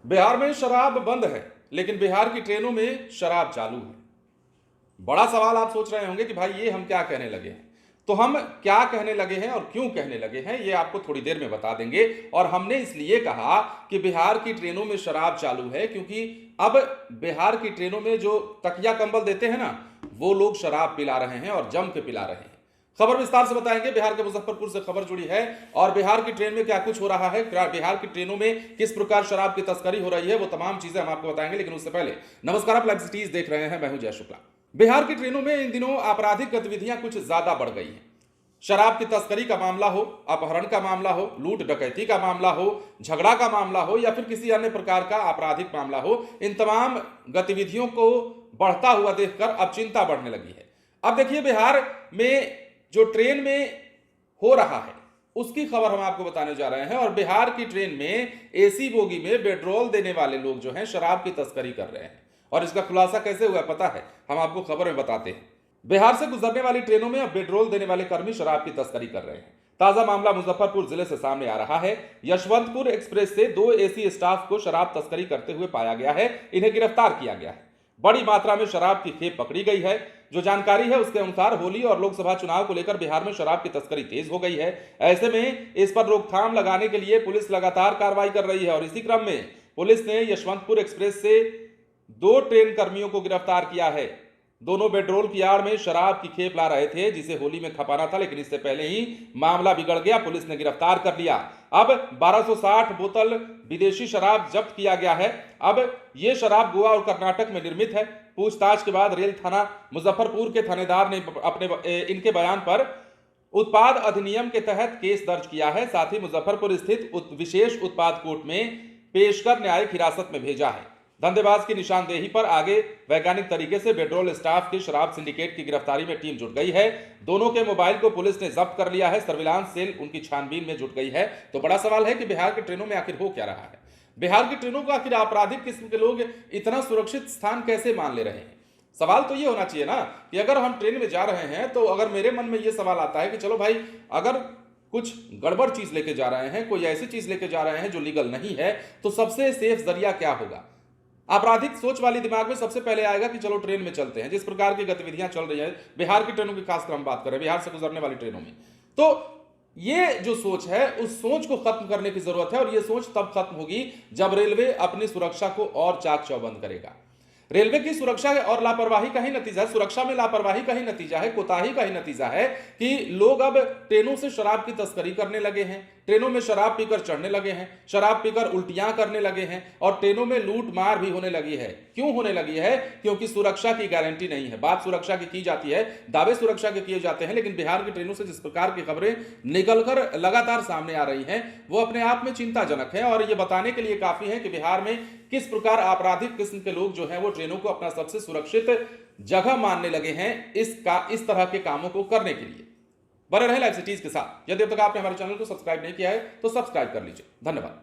बिहार में शराब बंद है, लेकिन बिहार की ट्रेनों में शराब चालू है। बड़ा सवाल आप सोच रहे होंगे कि भाई ये हम क्या कहने लगे हैं। तो हम क्या कहने लगे हैं और क्यों कहने लगे हैं ये आपको थोड़ी देर में बता देंगे। और हमने इसलिए कहा कि बिहार की ट्रेनों में शराब चालू है क्योंकि अब बिहार की ट्रेनों में जो तकिया कंबल देते हैं ना, वो लोग शराब पिला रहे हैं और जम के पिला रहे हैं। खबर विस्तार से बताएंगे। बिहार के मुजफ्फरपुर से खबर जुड़ी है और बिहार की ट्रेन में क्या कुछ हो रहा है, बिहार की ट्रेनों में किस प्रकार शराब की तस्करी हो रही है, वो तमाम चीजें हम आपको बताएंगे। लेकिन उससे पहले नमस्कार, आप लाइव सिटीज देख रहे हैं, मैं हूं जय शुक्ला। बिहार की ट्रेनों में इन दिनों आपराधिक गतिविधियां कुछ ज्यादा बढ़ गई हैं। शराब की तस्करी का मामला हो, अपहरण का मामला हो, लूट डकैती का मामला हो, झगड़ा का मामला हो या फिर किसी अन्य प्रकार का आपराधिक मामला हो, इन तमाम गतिविधियों को बढ़ता हुआ देखकर अब चिंता बढ़ने लगी है। अब देखिए, बिहार में जो ट्रेन में हो रहा है उसकी खबर हम आपको बताने जा रहे हैं। और बिहार की ट्रेन में एसी बोगी में पेट्रोल देने वाले लोग जो हैं शराब की तस्करी कर रहे हैं। और इसका खुलासा कैसे हुआ पता है, हम आपको खबर में बताते हैं। बिहार से गुजरने वाली ट्रेनों में अब पेट्रोल देने वाले कर्मी शराब की तस्करी कर रहे हैं। ताजा मामला मुजफ्फरपुर जिले से सामने आ रहा है। यशवंतपुर एक्सप्रेस से 2 एसी स्टाफ को शराब तस्करी करते हुए पाया गया है। इन्हें गिरफ्तार किया गया है। बड़ी मात्रा में शराब की खेप पकड़ी गई है। जो जानकारी है उसके अनुसार होली और लोकसभा चुनाव को लेकर बिहार में शराब की तस्करी तेज हो गई है। ऐसे में इस पर रोकथाम लगाने के लिए पुलिस लगातार कार्रवाई कर रही है। और इसी क्रम में पुलिस ने यशवंतपुर एक्सप्रेस से 2 ट्रेन कर्मियों को गिरफ्तार किया है। दोनों पेट्रोल की आड़ में शराब की खेप ला रहे थे जिसे होली में खपाना था, लेकिन इससे पहले ही मामला बिगड़ गया। पुलिस ने गिरफ्तार कर लिया। अब 1260 बोतल विदेशी शराब जब्त किया गया है। अब यह शराब गोवा और कर्नाटक में निर्मित है। पूछताछ के बाद रेल थाना मुजफ्फरपुर के थानेदार ने अपने इनके बयान पर उत्पाद अधिनियम के तहत केस दर्ज किया है। साथ ही मुजफ्फरपुर स्थित विशेष उत्पाद कोर्ट में पेश कर न्यायिक हिरासत में भेजा है। धंधेबाज की निशानदेही पर आगे वैज्ञानिक तरीके से पेट्रोल स्टाफ के शराब सिंडिकेट की गिरफ्तारी में टीम जुट गई है। दोनों के मोबाइल को पुलिस ने जब्त कर लिया है। सर्विलांस सेल उनकी छानबीन में जुट गई है। तो बड़ा सवाल है कि बिहार के ट्रेनों में आखिर हो क्या रहा है। बिहार की ट्रेनों को आखिर आपराधिक किस्म के लोग इतना सुरक्षित स्थान कैसे मान ले रहे हैं। सवाल तो ये होना चाहिए ना कि अगर हम ट्रेन में जा रहे हैं तो अगर मेरे मन में ये सवाल आता है कि चलो भाई, अगर कुछ गड़बड़ चीज लेके जा रहे हैं, कोई ऐसी चीज लेके जा रहे हैं जो लीगल नहीं है, तो सबसे सेफ जरिया क्या होगा। आपराधिक सोच वाली दिमाग में सबसे पहले आएगा कि चलो ट्रेन में चलते हैं। जिस प्रकार की गतिविधियां चल रही है बिहार की ट्रेनों की खासकर हम बात करें, बिहार से गुजरने वाली ट्रेनों में, तो ये जो सोच है उस सोच को खत्म करने की जरूरत है। और ये सोच तब खत्म होगी जब रेलवे अपनी सुरक्षा को और चाक चौबंद करेगा। रेलवे की सुरक्षा और लापरवाही का ही नतीजा है, सुरक्षा में लापरवाही का ही नतीजा है, कोताही का ही नतीजा है कि लोग अब ट्रेनों से शराब की तस्करी करने लगे हैं, ट्रेनों में शराब पीकर चढ़ने लगे हैं, शराब पीकर उल्टियां करने लगे हैं और ट्रेनों में लूट मार भी होने लगी है। क्यों होने लगी है? क्योंकि सुरक्षा की गारंटी नहीं है। बात सुरक्षा की जाती है, दावे सुरक्षा के किए जाते हैं, लेकिन बिहार की ट्रेनों से जिस प्रकार की खबरें निकलकर लगातार सामने आ रही हैं वो अपने आप में चिंताजनक है। और ये बताने के लिए काफी है कि बिहार में किस प्रकार आपराधिक किस्म के लोग जो हैं वो ट्रेनों को अपना सबसे सुरक्षित जगह मानने लगे हैं इस तरह के कामों को करने के लिए। बने रहे लाइव सिटीज के साथ। यदि अब तक आपने हमारे चैनल को सब्सक्राइब नहीं किया है तो सब्सक्राइब कर लीजिए। धन्यवाद।